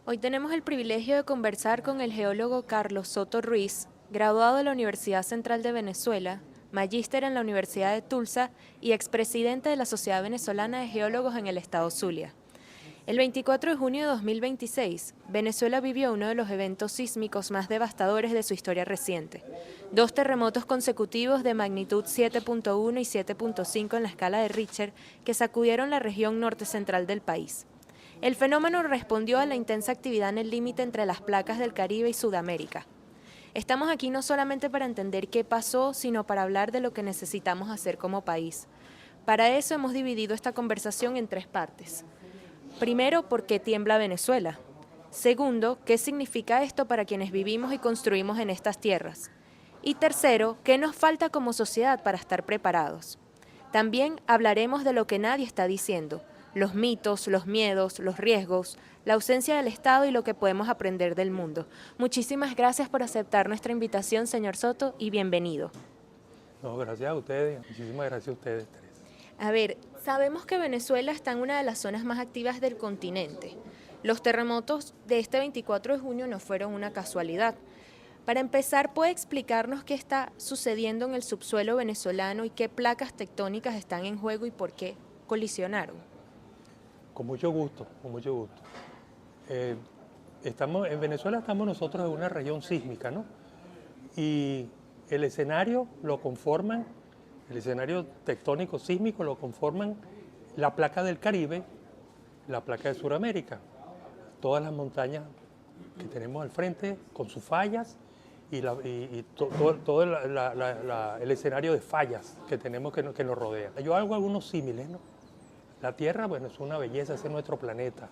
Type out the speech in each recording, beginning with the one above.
Hoy tenemos el privilegio de conversar con el geólogo Carlos Soto Ruiz, graduado de la Universidad Central de Venezuela, magíster en la Universidad de Tulsa y expresidente de la Sociedad Venezolana de Geólogos en el estado Zulia. El 24 de junio de 2026, Venezuela vivió uno de los eventos sísmicos más devastadores de su historia reciente. Dos terremotos consecutivos de magnitud 7.1 y 7.5 en la escala de Richter que sacudieron la región norte central del país. El fenómeno respondió a la intensa actividad en el límite entre las placas del Caribe y Sudamérica. Estamos aquí no solamente para entender qué pasó, sino para hablar de lo que necesitamos hacer como país. Para eso hemos dividido esta conversación en tres partes. Primero, ¿por qué tiembla Venezuela? Segundo, ¿qué significa esto para quienes vivimos y construimos en estas tierras? Y tercero, ¿qué nos falta como sociedad para estar preparados? También hablaremos de lo que nadie está diciendo, los mitos, los miedos, los riesgos, la ausencia del Estado y lo que podemos aprender del mundo. Muchísimas gracias por aceptar nuestra invitación, señor Soto, y bienvenido. No, gracias a ustedes, muchísimas gracias a ustedes, Teresa. A ver, sabemos que Venezuela está en una de las zonas más activas del continente. Los terremotos de este 24 de junio no fueron una casualidad. Para empezar, ¿puede explicarnos qué está sucediendo en el subsuelo venezolano y qué placas tectónicas están en juego y por qué colisionaron? Con mucho gusto, con mucho gusto. Eh, en Venezuela estamos nosotros en una región sísmica, ¿no? Y el escenario lo conforman, el escenario tectónico sísmico lo conforman la placa del Caribe, la placa de Sudamérica, todas las montañas que tenemos al frente con sus fallas todo el escenario de fallas que tenemos que nos rodea. Yo hago algunos símiles, ¿no? La Tierra, bueno, es una belleza, es nuestro planeta.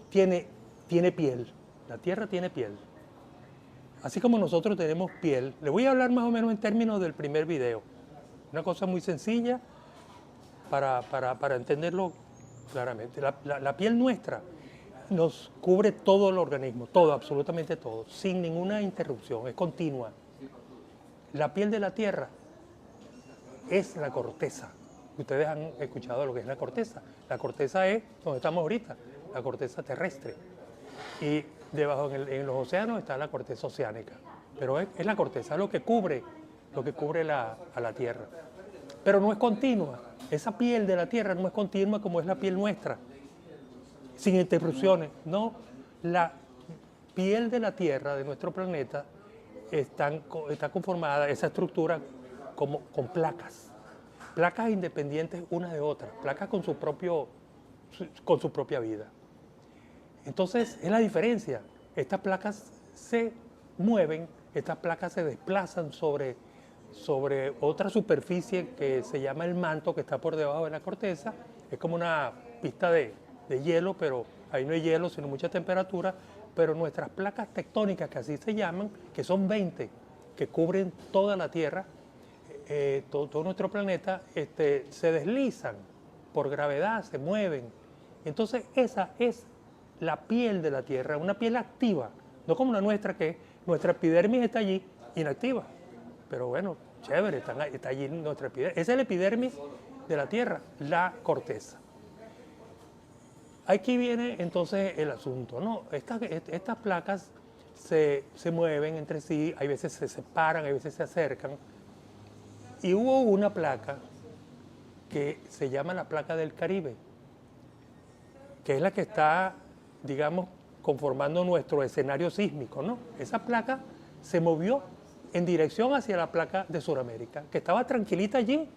Tiene piel, la Tierra tiene piel. Así como nosotros tenemos piel, le voy a hablar más o menos en términos del primer video. Una cosa muy sencilla para entenderlo claramente. La piel nuestra nos cubre todo el organismo, todo, absolutamente todo, sin ninguna interrupción, es continua. La piel de la Tierra es la corteza. Ustedes han escuchado lo que es la corteza. La corteza es donde estamos ahorita, la corteza terrestre. Y debajo en los océanos está la corteza oceánica. Pero es la corteza lo que cubre a la Tierra. Pero no es continua. Esa piel de la Tierra no es continua como es la piel nuestra, sin interrupciones. No, la piel de la Tierra, de nuestro planeta, está conformada, esa estructura, con placas. Placas independientes unas de otras, placas con su propia vida. Entonces, es la diferencia. Estas placas se mueven, estas placas se desplazan sobre otra superficie que se llama el manto, que está por debajo de la corteza. Es como una pista de hielo, pero ahí no hay hielo, sino mucha temperatura. Pero nuestras placas tectónicas, que así se llaman, que son 20, que cubren toda la Tierra, todo nuestro planeta, se deslizan por gravedad, se mueven. Entonces esa es la piel de la Tierra, una piel activa, no como la nuestra, que nuestra epidermis está allí inactiva. Pero bueno, chévere, está allí nuestra epidermis. Esa es la epidermis de la Tierra, la corteza. Aquí viene entonces el asunto, ¿no? Estas placas se mueven entre sí, hay veces se separan, hay veces se acercan. Y hubo una placa que se llama la placa del Caribe, que es la que está, digamos, conformando nuestro escenario sísmico, ¿no? Esa placa se movió en dirección hacia la placa de Sudamérica, que estaba tranquilita allí.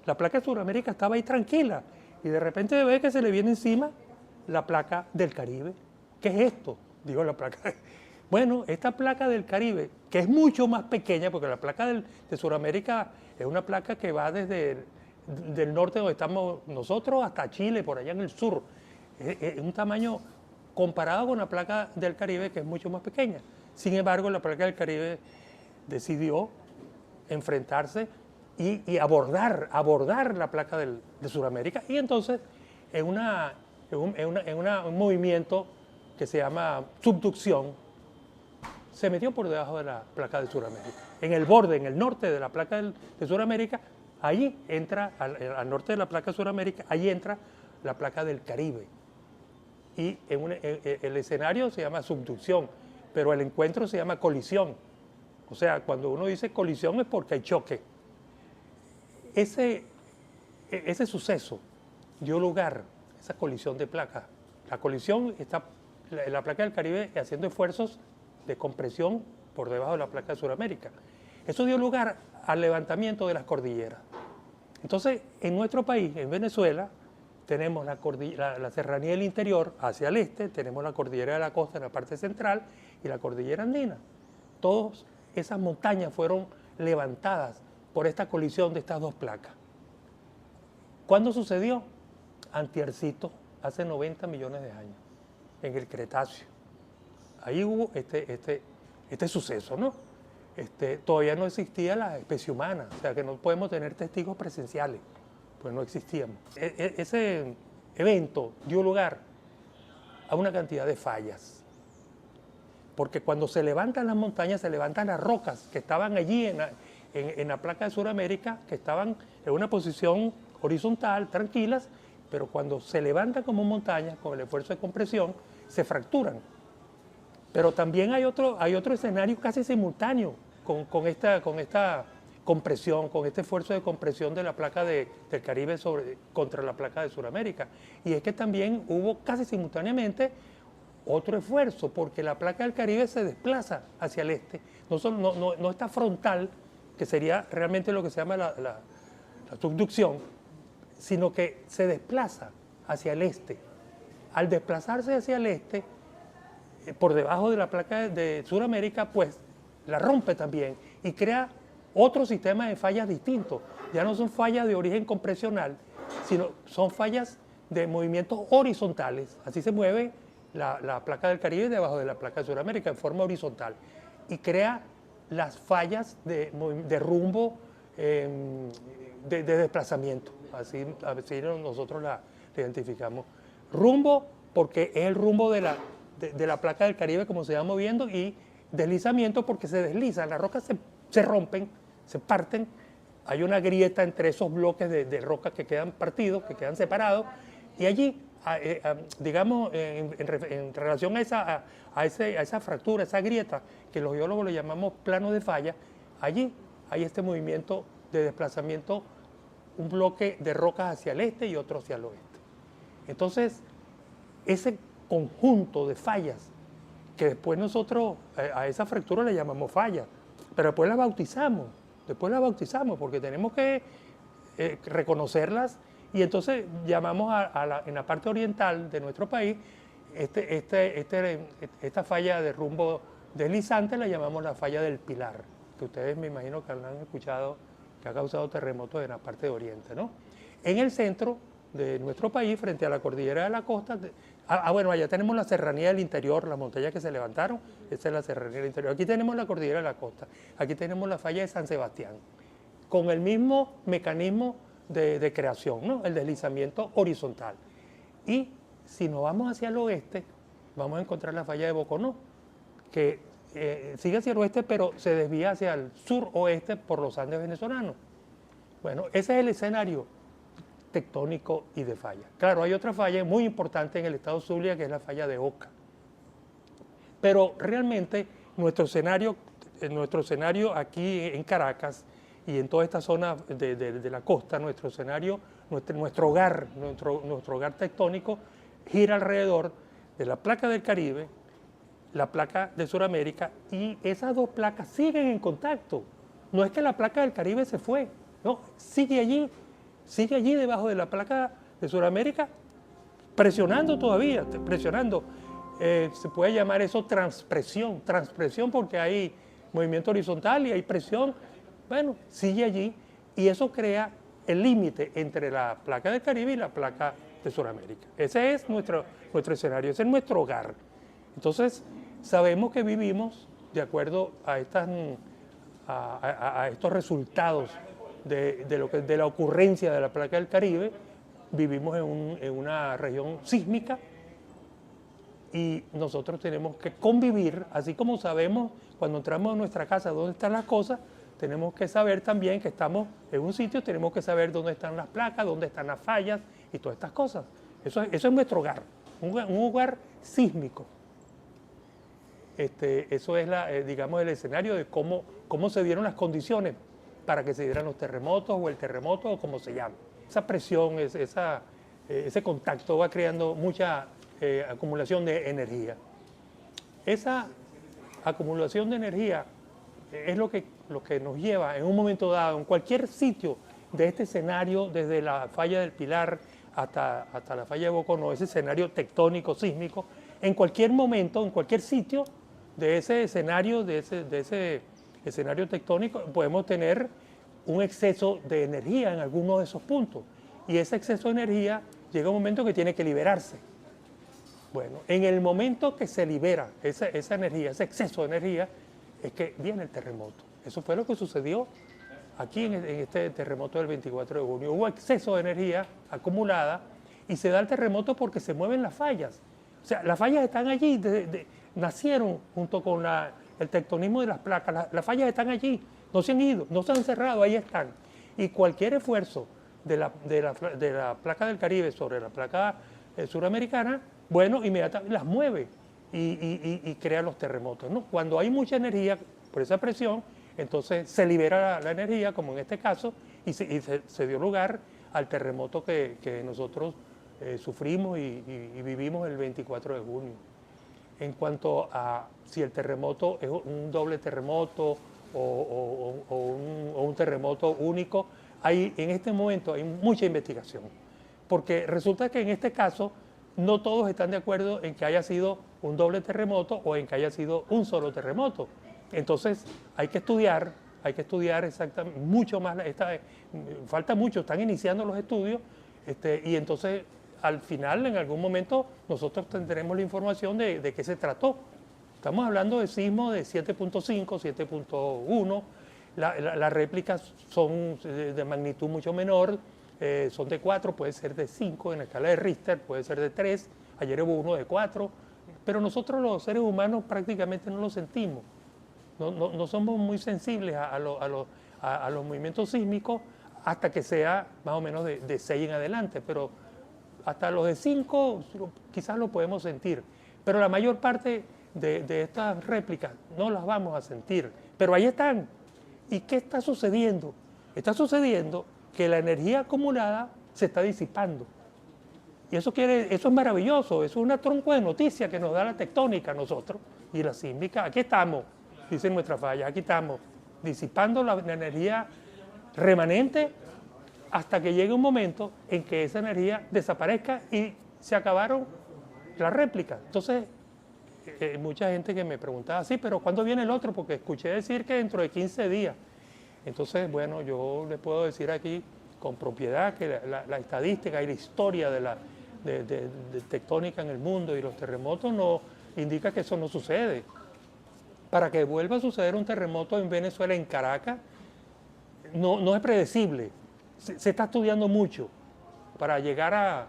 La placa de Sudamérica estaba ahí tranquila, y de repente ve que se le viene encima la placa del Caribe. ¿Qué es esto? Digo, la placa. Bueno, esta placa del Caribe, que es mucho más pequeña, porque la placa de Sudamérica es una placa que va desde del norte donde estamos nosotros hasta Chile, por allá en el sur. Es un tamaño comparado con la placa del Caribe, que es mucho más pequeña. Sin embargo, la placa del Caribe decidió enfrentarse y abordar la placa de Sudamérica, y entonces en un movimiento que se llama subducción, se metió por debajo de la placa de Sudamérica. En el borde, en el norte de la placa de Sudamérica, allí entra, al norte de la placa de Sudamérica, allí entra la placa del Caribe. y el escenario se llama subducción, pero el encuentro se llama colisión. O sea, cuando uno dice colisión es porque hay choque. Ese suceso dio lugar a esa colisión de placas. La colisión está, la placa del Caribe haciendo esfuerzos de compresión por debajo de la placa de Sudamérica. Eso dio lugar al levantamiento de las cordilleras. Entonces, en nuestro país, en Venezuela, tenemos la serranía del interior hacia el este, tenemos la cordillera de la costa en la parte central y la cordillera andina. Todas esas montañas fueron levantadas por esta colisión de estas dos placas. ¿Cuándo sucedió? Antiercito, hace 90 millones de años, en el Cretáceo. Ahí hubo este suceso, ¿no? Todavía no existía la especie humana, o sea que no podemos tener testigos presenciales, pues no existíamos. Ese evento dio lugar a una cantidad de fallas, porque cuando se levantan las montañas, se levantan las rocas que estaban allí en la placa de Sudamérica, que estaban en una posición horizontal, tranquilas, pero cuando se levantan como montañas, con el esfuerzo de compresión, se fracturan. Pero también hay otro escenario casi simultáneo con esta compresión, con este esfuerzo de compresión de la placa del Caribe contra la placa de Sudamérica. Y es que también hubo casi simultáneamente otro esfuerzo, porque la placa del Caribe se desplaza hacia el este. No está frontal, que sería realmente lo que se llama la subducción, sino que se desplaza hacia el este. Al desplazarse hacia el este, por debajo de la placa de Sudamérica, pues la rompe también y crea otro sistema de fallas distintos. Ya no son fallas de origen compresional, sino son fallas de movimientos horizontales. Así se mueve la placa del Caribe debajo de la placa de Sudamérica en forma horizontal y crea las fallas de rumbo, de desplazamiento. Así nosotros la identificamos. Rumbo porque es el rumbo de la placa del Caribe como se va moviendo, y deslizamiento porque se deslizan, las rocas se rompen, se parten, hay una grieta entre esos bloques de rocas que quedan partidos, que quedan separados, y allí, digamos, en relación a esa fractura, esa grieta, que los geólogos le llamamos plano de falla, allí hay este movimiento de desplazamiento, un bloque de rocas hacia el este y otro hacia el oeste. Entonces, ese conjunto de fallas, que después nosotros a esa fractura le llamamos falla, pero después la bautizamos, porque tenemos que reconocerlas, y entonces llamamos en la parte oriental de nuestro país, esta falla de rumbo deslizante la llamamos la falla del Pilar, que ustedes me imagino que han escuchado, que ha causado terremotos en la parte de oriente, ¿no? En el centro de nuestro país, frente a la cordillera de la costa, bueno, allá tenemos la serranía del interior, las montañas que se levantaron, esa es la serranía del interior. Aquí tenemos la cordillera de la costa, aquí tenemos la falla de San Sebastián, con el mismo mecanismo de creación, ¿no? El deslizamiento horizontal. Y si nos vamos hacia el oeste, vamos a encontrar la falla de Boconó, que sigue hacia el oeste, pero se desvía hacia el suroeste por los Andes venezolanos. Bueno, ese es el escenario tectónico y de falla. Claro, hay otra falla muy importante en el estado Zulia, que es la falla de Oca. Pero realmente nuestro escenario aquí en Caracas y en toda esta zona de la costa, nuestro escenario, nuestro hogar tectónico gira alrededor de la placa del Caribe, la placa de Sudamérica, y esas dos placas siguen en contacto. No es que la placa del Caribe se fue, no, sigue allí debajo de la placa de Sudamérica, presionando todavía, presionando. Se puede llamar eso transpresión porque hay movimiento horizontal y hay presión. Bueno, sigue allí, y eso crea el límite entre la placa del Caribe y la placa de Sudamérica. Ese es nuestro escenario, ese es nuestro hogar. Entonces, sabemos que vivimos de acuerdo a estos resultados de la ocurrencia de la placa del Caribe. Vivimos en una región sísmica y nosotros tenemos que convivir, así como sabemos cuando entramos a nuestra casa dónde están las cosas, tenemos que saber también que estamos en un sitio, tenemos que saber dónde están las placas, dónde están las fallas y todas estas cosas. Eso es nuestro hogar, un hogar sísmico. Eso es, digamos, el escenario de cómo se dieron las condiciones para que se dieran los terremotos o el terremoto o como se llame. Esa presión, ese contacto va creando mucha acumulación de energía. Esa acumulación de energía es lo que nos lleva en un momento dado, en cualquier sitio de este escenario, desde la falla del Pilar hasta la falla de Boconó, ese escenario tectónico, sísmico, en cualquier momento, en cualquier sitio de ese escenario, de ese escenario tectónico, podemos tener un exceso de energía en alguno de esos puntos. Y ese exceso de energía llega un momento que tiene que liberarse. Bueno, en el momento que se libera esa energía, ese exceso de energía, es que viene el terremoto. Eso fue lo que sucedió aquí en este terremoto del 24 de junio. Hubo exceso de energía acumulada y se da el terremoto porque se mueven las fallas. O sea, las fallas están allí, nacieron junto con el tectonismo de las placas. Las fallas están allí, no se han ido, no se han cerrado, ahí están. Y cualquier esfuerzo de la placa del Caribe sobre la placa suramericana, bueno, inmediatamente las mueve y crea los terremotos, ¿no? Cuando hay mucha energía por esa presión, entonces se libera la energía, como en este caso, y se dio lugar al terremoto que nosotros sufrimos y vivimos el 24 de junio. En cuanto a si el terremoto es un doble terremoto o un terremoto único, en este momento hay mucha investigación, porque resulta que en este caso no todos están de acuerdo en que haya sido un doble terremoto o en que haya sido un solo terremoto. Entonces hay que estudiar exactamente mucho más, falta mucho, están iniciando los estudios, y entonces al final, en algún momento, nosotros tendremos la información de qué se trató. Estamos hablando de sismos de 7.5, 7.1, las réplicas son de magnitud mucho menor, son de 4, puede ser de 5 en la escala de Richter, puede ser de 3, ayer hubo uno de 4, pero nosotros los seres humanos prácticamente no lo sentimos. No somos muy sensibles a los movimientos sísmicos hasta que sea más o menos de 6 en adelante, pero hasta los de 5 quizás lo podemos sentir, pero la mayor parte de estas réplicas no las vamos a sentir, pero ahí están. ¿Y qué está sucediendo? Está sucediendo que la energía acumulada se está disipando. Y eso es maravilloso, eso es una tronco de noticias que nos da la tectónica a nosotros y la sísmica. Aquí estamos, dicen nuestras fallas, aquí estamos, disipando la energía remanente hasta que llegue un momento en que esa energía desaparezca y se acabaron las réplicas. Entonces, mucha gente que me preguntaba, sí, pero ¿cuándo viene el otro? Porque escuché decir que dentro de 15 días. Entonces, bueno, yo les puedo decir aquí con propiedad que la estadística y la historia de tectónica en el mundo y los terremotos no indica que eso no sucede. Para que vuelva a suceder un terremoto en Venezuela, en Caracas, no es predecible. Se está estudiando mucho para llegar a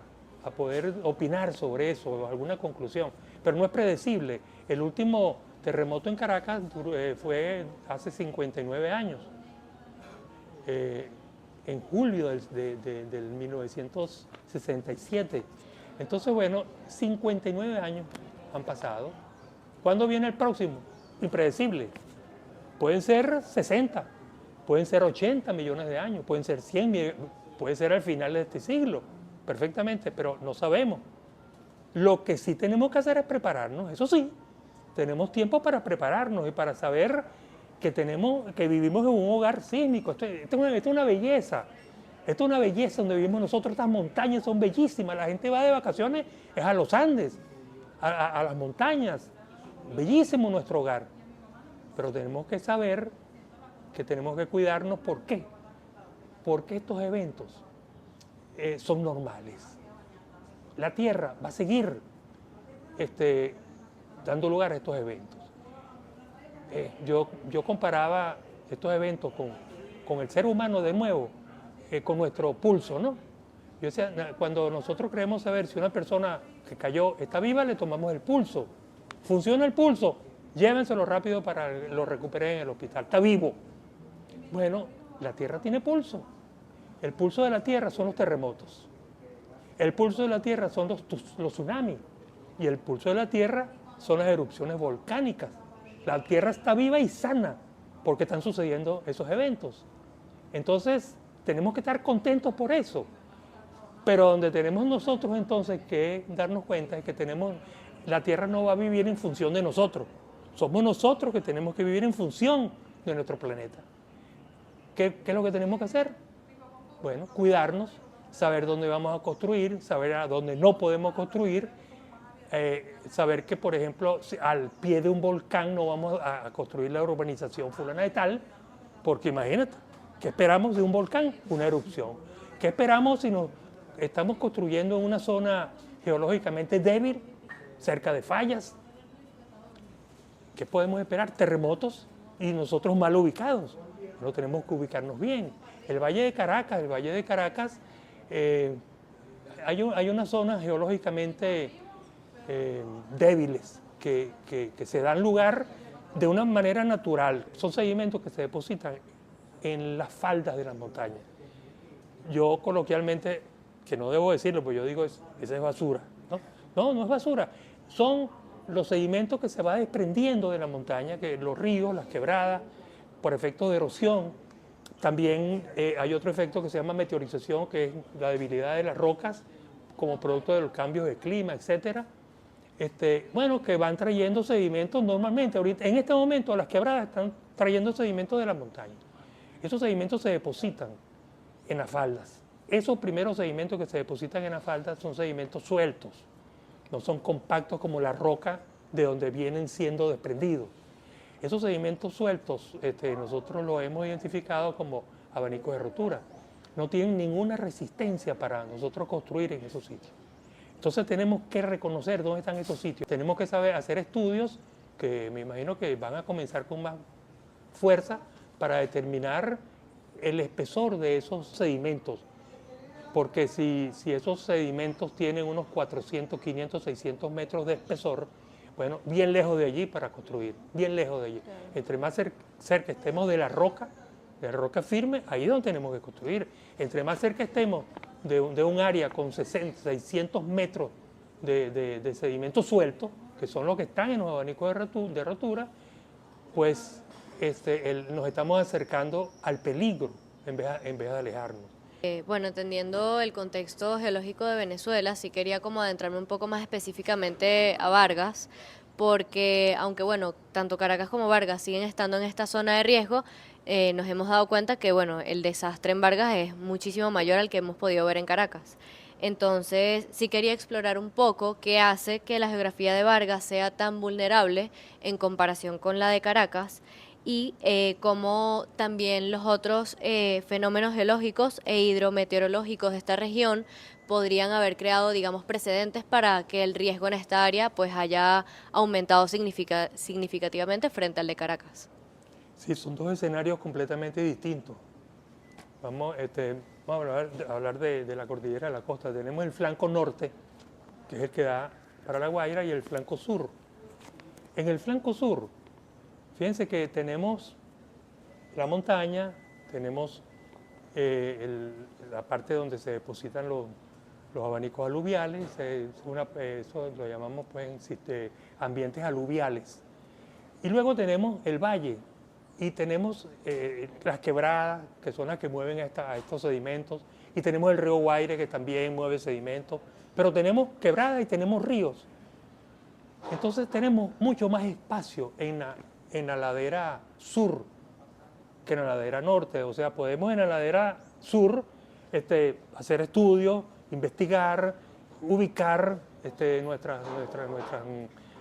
poder opinar sobre eso, alguna conclusión, pero no es predecible. El último terremoto en Caracas fue hace 59 años, en julio del 1967. Entonces, bueno, 59 años han pasado. ¿Cuándo viene el próximo? Impredecible. Pueden ser 60, pueden ser 80 millones de años, pueden ser 100, puede ser al final de este siglo, perfectamente, pero no sabemos. Lo que sí tenemos que hacer es prepararnos, eso sí, tenemos tiempo para prepararnos y para saber que vivimos en un hogar sísmico. Esto es una belleza. Esto es una belleza donde vivimos nosotros. Estas montañas son bellísimas. La gente va de vacaciones es a los Andes, a las montañas. Bellísimo nuestro hogar. Pero tenemos que saber que tenemos que cuidarnos. ¿Por qué? Porque estos eventos son normales. La Tierra va a seguir dando lugar a estos eventos. Yo comparaba estos eventos con el ser humano de nuevo, con nuestro pulso, ¿no? Yo decía, cuando nosotros queremos saber si una persona que cayó está viva, le tomamos el pulso. ¿Funciona el pulso? Llévenselo rápido para que lo recuperen en el hospital. Está vivo. Bueno, la Tierra tiene pulso. El pulso de la Tierra son los terremotos. El pulso de la Tierra son los tsunamis. Y el pulso de la Tierra son las erupciones volcánicas. La Tierra está viva y sana porque están sucediendo esos eventos. Entonces, tenemos que estar contentos por eso. Pero donde tenemos nosotros entonces que darnos cuenta es que la Tierra no va a vivir en función de nosotros. Somos nosotros que tenemos que vivir en función de nuestro planeta. ¿Qué es lo que tenemos que hacer? Bueno, cuidarnos, saber dónde vamos a construir, saber a dónde no podemos construir, saber que, por ejemplo, al pie de un volcán no vamos a construir la urbanización fulana de tal, porque imagínate, ¿qué esperamos de un volcán? Una erupción. ¿Qué esperamos si nos estamos construyendo en una zona geológicamente débil, cerca de fallas? ¿Qué podemos esperar? Terremotos y nosotros mal ubicados. No tenemos que ubicarnos bien. El Valle de Caracas, hay unas zonas geológicamente débiles que se dan lugar de una manera natural. Son sedimentos que se depositan en las faldas de las montañas. Yo coloquialmente, que no debo decirlo, pues yo digo, esa es basura. No es basura. Son los sedimentos que se va desprendiendo de la montaña, que los ríos, las quebradas, por efecto de erosión. También hay otro efecto que se llama meteorización, que es la debilidad de las rocas como producto de los cambios de clima, etcétera. Bueno, que van trayendo sedimentos normalmente. Ahorita, en este momento las quebradas están trayendo sedimentos de la montaña. Esos sedimentos se depositan en las faldas. Esos primeros sedimentos que se depositan en las faldas son sedimentos sueltos, no son compactos como la roca de donde vienen siendo desprendidos. Esos sedimentos sueltos nosotros los hemos identificado como abanicos de rotura. No tienen ninguna resistencia para nosotros construir en esos sitios. Entonces tenemos que reconocer dónde están esos sitios. Tenemos que saber hacer estudios que me imagino que van a comenzar con más fuerza para determinar el espesor de esos sedimentos. Porque si esos sedimentos tienen unos 400, 500, 600 metros de espesor, bueno, bien lejos de allí para construir, bien lejos de allí. Claro. Entre más cerca estemos de la roca firme, ahí es donde tenemos que construir. Entre más cerca estemos de un área con 600 metros de sedimento suelto, que son los que están en los abanicos de rotura, pues nos estamos acercando al peligro en vez de alejarnos. Bueno, entendiendo el contexto geológico de Venezuela, sí quería como adentrarme un poco más específicamente a Vargas, porque aunque bueno, tanto Caracas como Vargas siguen estando en esta zona de riesgo, nos hemos dado cuenta que bueno, el desastre en Vargas es muchísimo mayor al que hemos podido ver en Caracas. Entonces, sí quería explorar un poco qué hace que la geografía de Vargas sea tan vulnerable en comparación con la de Caracas y cómo también los otros fenómenos geológicos e hidrometeorológicos de esta región podrían haber creado, digamos, precedentes para que el riesgo en esta área pues haya aumentado significativamente frente al de Caracas. Sí, son dos escenarios completamente distintos. Vamos a hablar de la cordillera de la costa. Tenemos el flanco norte, que es el que da para La Guaira, y el flanco sur. En el flanco sur, fíjense que tenemos la montaña, tenemos la parte donde se depositan los abanicos aluviales, eso lo llamamos pues, ambientes aluviales. Y luego tenemos el valle y tenemos las quebradas, que son las que mueven a estos sedimentos, y tenemos el río Guaire, que también mueve sedimentos, pero tenemos quebradas y tenemos ríos. Entonces tenemos mucho más espacio en la ladera sur que en la ladera norte. O sea, podemos en la ladera sur hacer estudios, investigar, ubicar nuestras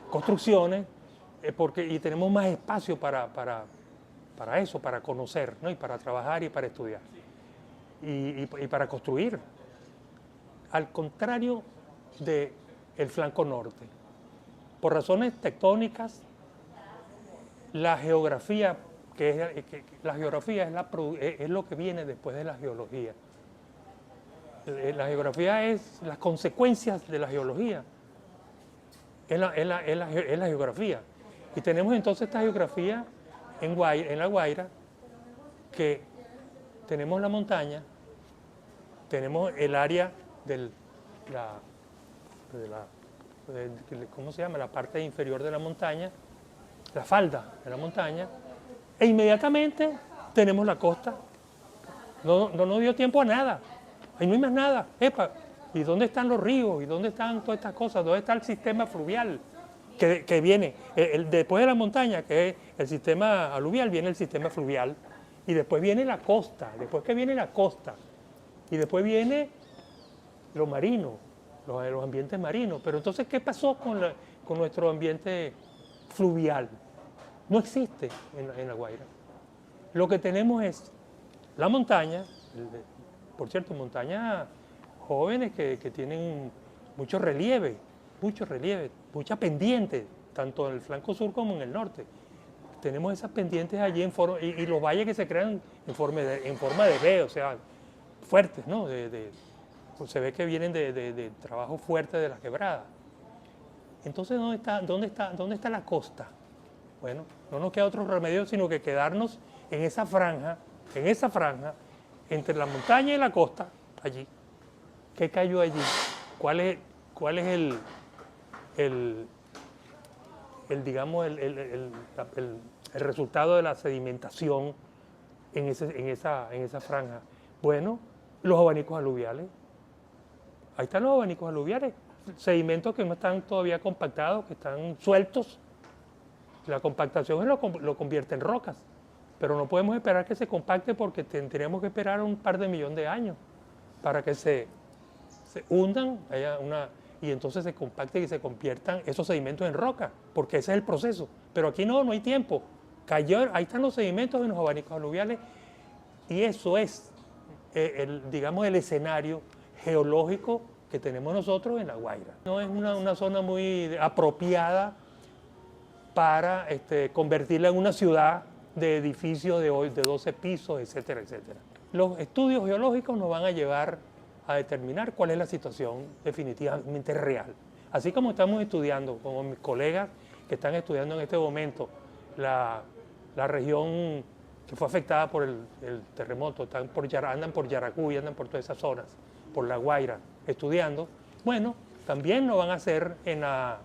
construcciones, y tenemos más espacio para eso, para conocer, ¿no? Y para trabajar y para estudiar y para construir. Al contrario del flanco norte. Por razones tectónicas, la geografía, la geografía es lo que viene después de la geología. La geografía es las consecuencias de la geología. Es la geografía. Y tenemos entonces esta geografía en La Guaira, que tenemos la montaña, tenemos el área de la ¿cómo se llama? La parte inferior de la montaña, la falda de la montaña, e inmediatamente tenemos la costa. No nos dio tiempo a nada, ahí no hay más nada. Epa, ¿y dónde están los ríos? ¿Y dónde están todas estas cosas? ¿Dónde está el sistema fluvial que viene? Después de la montaña, que es el sistema aluvial, viene el sistema fluvial, y después viene la costa, después que viene la costa, y después viene lo marino, los ambientes marinos. Pero entonces, ¿qué pasó con nuestro ambiente fluvial? No existe en La Guaira. Lo que tenemos es la montaña, por cierto, montañas jóvenes que tienen mucho relieve, mucha pendiente, tanto en el flanco sur como en el norte. Tenemos esas pendientes allí y los valles que se crean en forma de V, o sea, fuertes, ¿no? Pues se ve que vienen de trabajo fuerte de las quebradas. Entonces, ¿dónde está la costa? Bueno, no nos queda otro remedio sino que quedarnos en esa franja, entre la montaña y la costa, allí. ¿Qué cayó allí? ¿Cuál es digamos, el resultado de la sedimentación en esa franja? Bueno, los abanicos aluviales. Ahí están los abanicos aluviales, sedimentos que no están todavía compactados, que están sueltos. La compactación lo convierte en rocas, pero no podemos esperar que se compacte porque tendríamos que esperar un par de millones de años para que se hundan y entonces se compacten y se conviertan esos sedimentos en roca, porque ese es el proceso. Pero aquí no hay tiempo. Ahí están los sedimentos en los abanicos aluviales y eso es, digamos, el escenario geológico que tenemos nosotros en La Guaira. No es una zona muy apropiada para convertirla en una ciudad de edificios de 12 pisos, etcétera, etcétera. Los estudios geológicos nos van a llevar a determinar cuál es la situación definitivamente real. Así como estamos estudiando, como mis colegas que están estudiando en este momento la región que fue afectada por el terremoto, andan por Yaracuy, andan por todas esas zonas, por La Guaira, estudiando, bueno, también lo van a hacer en La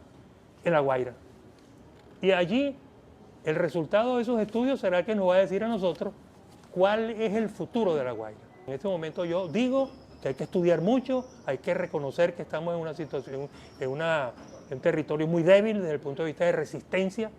Guaira. Y allí el resultado de esos estudios será que nos va a decir a nosotros cuál es el futuro de La Guaira. En este momento yo digo que hay que estudiar mucho, hay que reconocer que estamos en una situación, en un territorio muy débil desde el punto de vista de resistencia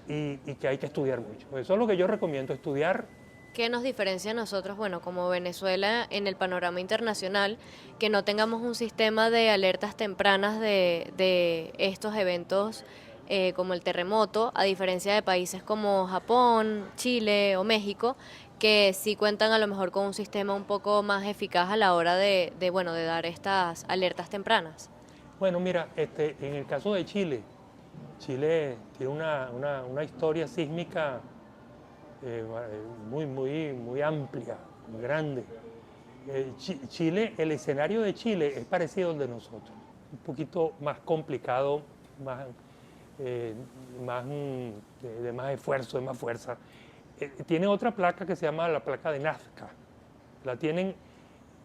y que hay que estudiar mucho. Eso es lo que yo recomiendo, estudiar. ¿Qué nos diferencia a nosotros, bueno, como Venezuela en el panorama internacional, que no tengamos un sistema de alertas tempranas de estos eventos como el terremoto, a diferencia de países como Japón, Chile o México, que sí cuentan a lo mejor con un sistema un poco más eficaz a la hora de dar estas alertas tempranas? Bueno, mira, en el caso de Chile, Chile tiene una historia sísmica muy amplia, muy grande. Chile, el escenario de Chile es parecido al de nosotros, un poquito más complicado, de más esfuerzo, de más fuerza. Tiene otra placa que se llama la placa de Nazca.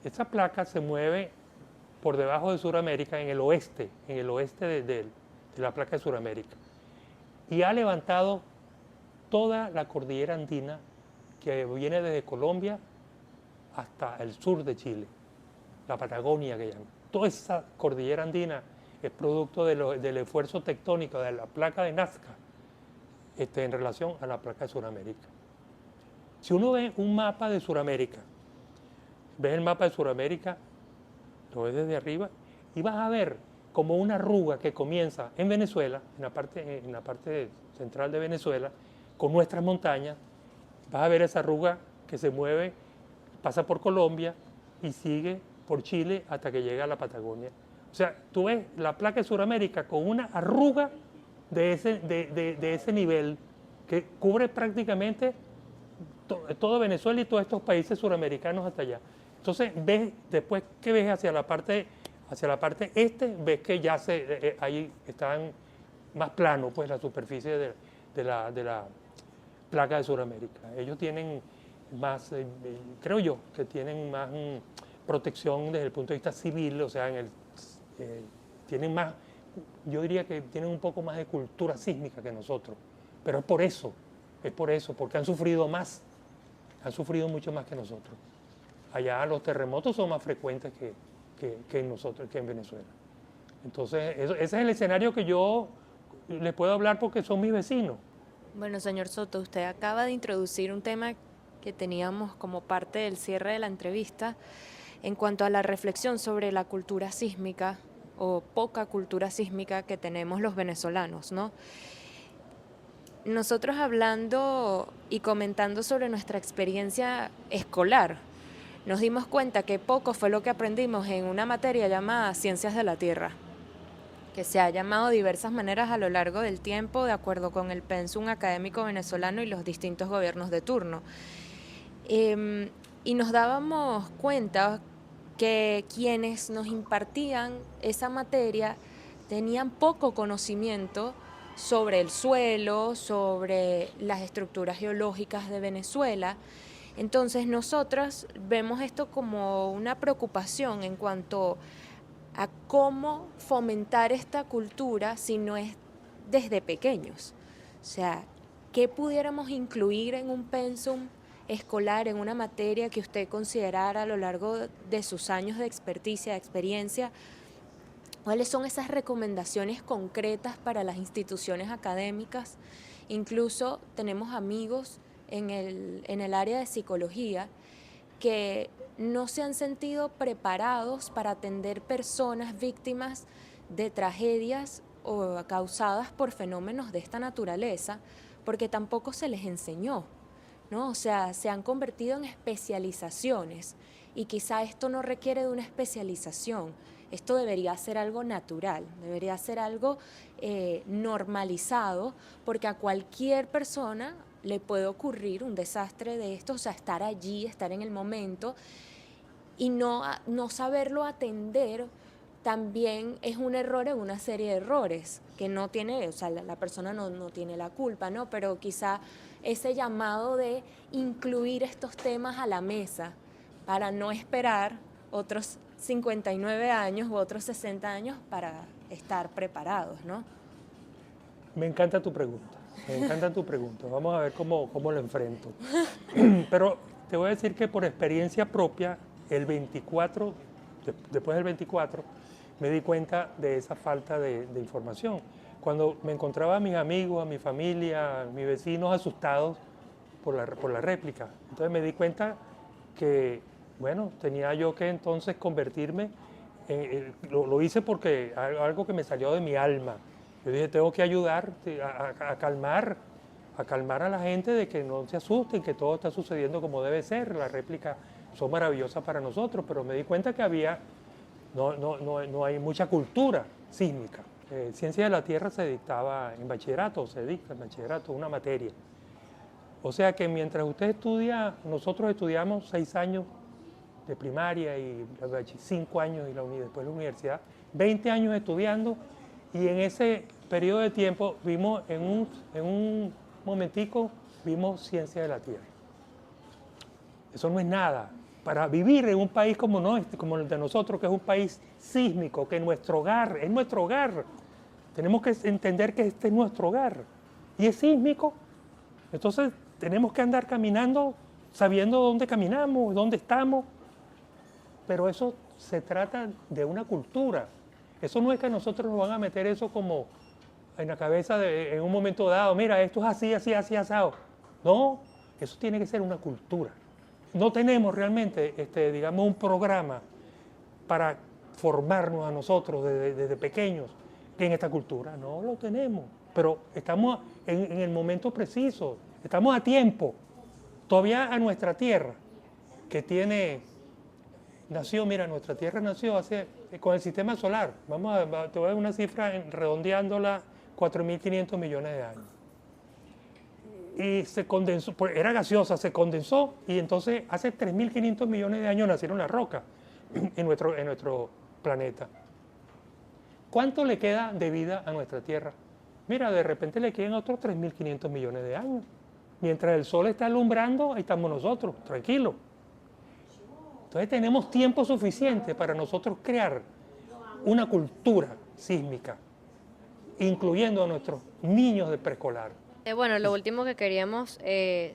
Esta placa se mueve por debajo de Sudamérica, en el oeste de la placa de Sudamérica, y ha levantado toda la cordillera andina que viene desde Colombia hasta el sur de Chile, la Patagonia que llaman. Toda esa cordillera andina es producto del esfuerzo tectónico de la placa de Nazca en relación a la placa de Sudamérica. Si uno ve un mapa de Sudamérica, ves el mapa de Sudamérica, lo ves desde arriba y vas a ver como una arruga que comienza en Venezuela, en la parte central de Venezuela, con nuestras montañas. Vas a ver esa arruga que se mueve, pasa por Colombia y sigue por Chile hasta que llega a la Patagonia. O sea, tú ves la placa de Sudamérica con una arruga de ese nivel que cubre prácticamente todo Venezuela y todos estos países suramericanos hasta allá. Entonces, después que ves hacia la parte este, ves que ya ahí están más plano, pues, la superficie de la placa de Sudamérica. Ellos tienen más, creo yo, que tienen más protección desde el punto de vista civil, o sea, tienen más yo diría que tienen un poco más de cultura sísmica que nosotros, pero es por eso, porque han sufrido más, han sufrido mucho más que nosotros. Allá los terremotos son más frecuentes que en nosotros, que en Venezuela. Entonces, ese es el escenario que yo les puedo hablar porque son mis vecinos. Bueno, señor Soto, usted acaba de introducir un tema que teníamos como parte del cierre de la entrevista en cuanto a la reflexión sobre la cultura sísmica o poca cultura sísmica que tenemos los venezolanos, ¿no? Nosotros hablando y comentando sobre nuestra experiencia escolar, nos dimos cuenta que poco fue lo que aprendimos en una materia llamada Ciencias de la Tierra, que se ha llamado de diversas maneras a lo largo del tiempo de acuerdo con el pensum académico venezolano y los distintos gobiernos de turno. Y nos dábamos cuenta que quienes nos impartían esa materia tenían poco conocimiento sobre el suelo, sobre las estructuras geológicas de Venezuela. Entonces nosotros vemos esto como una preocupación en cuanto a cómo fomentar esta cultura si no es desde pequeños. O sea, ¿qué pudiéramos incluir en un pensum escolar, en una materia que usted considerara a lo largo de sus años de experticia, de experiencia? ¿Cuáles son esas recomendaciones concretas para las instituciones académicas? Incluso tenemos amigos en el área de psicología que no se han sentido preparados para atender personas víctimas de tragedias o causadas por fenómenos de esta naturaleza, porque tampoco se les enseñó, ¿no? O sea, se han convertido en especializaciones y quizá esto no requiere de una especialización, esto debería ser algo natural, debería ser algo normalizado, porque a cualquier persona le puede ocurrir un desastre de esto, o sea, estar allí, estar en el momento y no saberlo atender también es un error en una serie de errores que no tiene, o sea, la persona no tiene la culpa, ¿no? Pero quizá ese llamado de incluir estos temas a la mesa para no esperar otros 59 años u otros 60 años para estar preparados, ¿no? Me encanta tu pregunta, me encanta tu pregunta. Vamos a ver cómo lo enfrento. Pero te voy a decir que por experiencia propia, el 24, después del 24, me di cuenta de esa falta de información. Cuando me encontraba a mis amigos, a mi familia, a mis vecinos asustados por la réplica. Entonces me di cuenta que, bueno, tenía yo que entonces convertirme, lo hice porque algo que me salió de mi alma. Yo dije, tengo que ayudar a calmar a la gente de que no se asusten, que todo está sucediendo como debe ser. Las réplicas son maravillosas para nosotros, pero me di cuenta que no hay mucha cultura sísmica. Ciencia de la Tierra se dictaba en bachillerato, se dicta en bachillerato, una materia. O sea que mientras usted estudia, nosotros estudiamos 6 años de primaria y 5 años y después la universidad, 20 años estudiando, y en ese periodo de tiempo vimos en un momentico, vimos Ciencia de la Tierra. Eso no es nada. Para vivir en un país como el de nosotros, que es un país sísmico, que es nuestro hogar. Tenemos que entender que este es nuestro hogar. Y es sísmico. Entonces tenemos que andar caminando sabiendo dónde caminamos, dónde estamos. Pero eso se trata de una cultura. Eso no es que a nosotros nos van a meter eso como en la cabeza en un momento dado. Mira, esto es así, así, así, asado. No, eso tiene que ser una cultura. No tenemos realmente, digamos, un programa para formarnos a nosotros desde pequeños en esta cultura. No lo tenemos, pero estamos en el momento preciso, estamos a tiempo. Todavía a nuestra tierra, que mira, nuestra tierra nació con el sistema solar. Te voy a dar una cifra redondeándola, 4.500 millones de años. Y se condensó, era gaseosa, se condensó y entonces hace 3.500 millones de años nacieron las rocas en nuestro planeta. ¿Cuánto le queda de vida a nuestra Tierra? Mira, de repente le quedan otros 3.500 millones de años. Mientras el Sol está alumbrando, ahí estamos nosotros, tranquilos. Entonces tenemos tiempo suficiente para nosotros crear una cultura sísmica incluyendo a nuestros niños de preescolar. Bueno, lo último que queríamos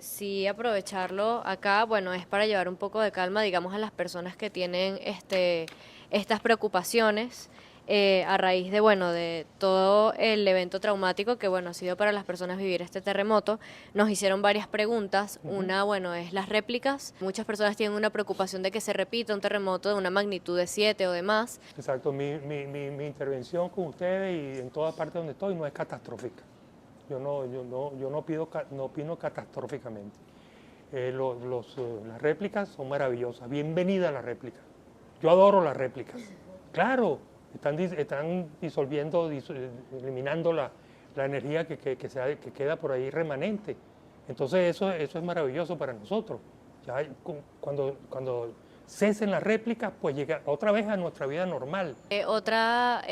sí aprovecharlo acá, bueno, es para llevar un poco de calma, digamos, a las personas que tienen estas preocupaciones a raíz de, bueno, de todo el evento traumático que, bueno, ha sido para las personas vivir este terremoto. Nos hicieron varias preguntas. Una, bueno, es las réplicas. Muchas personas tienen una preocupación de que se repita un terremoto de una magnitud de 7 o de más. Exacto, mi intervención con ustedes y en todas partes donde estoy no es catastrófica. Yo no opino catastróficamente. Las réplicas son maravillosas. Bienvenida a las réplicas. Yo adoro las réplicas. Claro, están disolviendo, eliminando la energía que queda por ahí remanente. Entonces eso es maravilloso para nosotros. Ya cuando cesen las réplicas, pues llega otra vez a nuestra vida normal. Otra,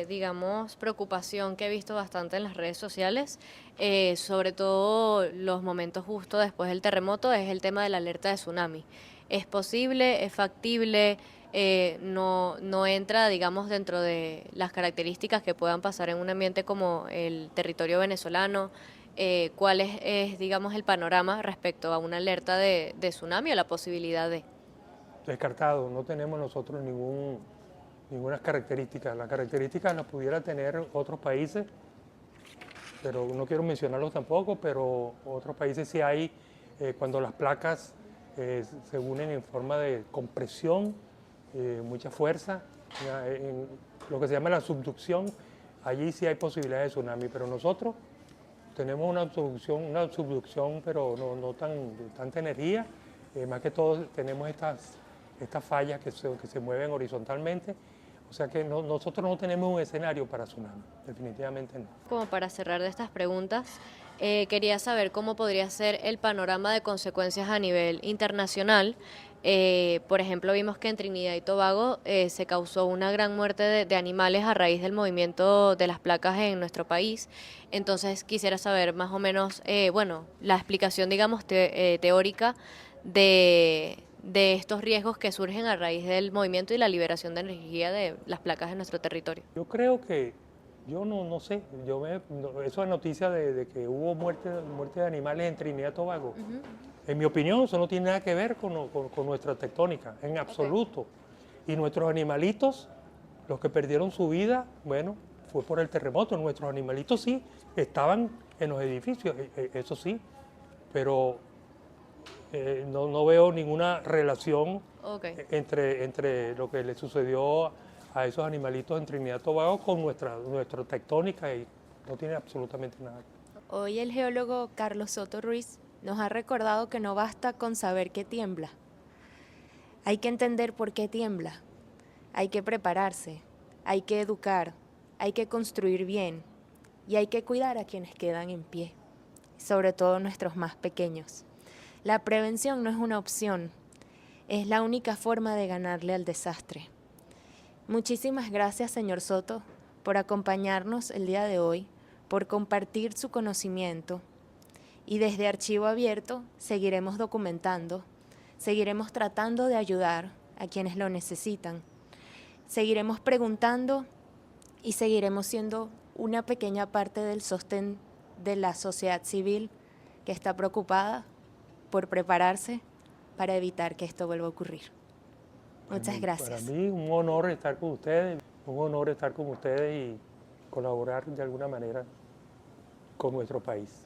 digamos, preocupación que he visto bastante en las redes sociales, sobre todo los momentos justo después del terremoto, es el tema de la alerta de tsunami. ¿Es posible? ¿Es factible? No entra, digamos, dentro de las características que puedan pasar en un ambiente como el territorio venezolano. ¿Cuál es, digamos, el panorama respecto a una alerta de tsunami o la posibilidad de? Descartado, no tenemos nosotros ninguna característica. Las características las pudiera tener otros países, pero no quiero mencionarlos tampoco, pero otros países sí hay, cuando las placas se unen en forma de compresión, mucha fuerza, en lo que se llama la subducción, allí sí hay posibilidades de tsunami, pero nosotros tenemos una subducción pero no de tanta energía, más que todo tenemos estas fallas que se mueven horizontalmente, o sea que nosotros no tenemos un escenario para tsunami, definitivamente no. Como para cerrar de estas preguntas, quería saber cómo podría ser el panorama de consecuencias a nivel internacional. Por ejemplo, vimos que en Trinidad y Tobago se causó una gran muerte de animales a raíz del movimiento de las placas en nuestro país. Entonces quisiera saber más o menos, bueno, la explicación, digamos, teórica de estos riesgos que surgen a raíz del movimiento y la liberación de energía de las placas en nuestro territorio. Yo creo que, yo no sé, eso es noticia de que hubo muerte de animales en Trinidad y Tobago. En mi opinión, eso no tiene nada que ver con nuestra tectónica, en absoluto. Y nuestros animalitos, los que perdieron su vida, bueno, fue por el terremoto. Nuestros animalitos sí estaban en los edificios, eso sí, pero no veo ninguna relación entre lo que le sucedió a esos animalitos en Trinidad y Tobago con nuestra tectónica, y no tiene absolutamente nada. Hoy el geólogo Carlos Soto Ruiz nos ha recordado que no basta con saber que tiembla. Hay que entender por qué tiembla. Hay que prepararse, hay que educar, hay que construir bien y hay que cuidar a quienes quedan en pie, sobre todo nuestros más pequeños. La prevención no es una opción, es la única forma de ganarle al desastre. Muchísimas gracias, señor Soto, por acompañarnos el día de hoy, por compartir su conocimiento. Y desde Archivo Abierto seguiremos documentando, seguiremos tratando de ayudar a quienes lo necesitan. Seguiremos preguntando y seguiremos siendo una pequeña parte del sostén de la sociedad civil que está preocupada por prepararse para evitar que esto vuelva a ocurrir. Muchas gracias. Para mí un honor estar con ustedes, y colaborar de alguna manera con nuestro país.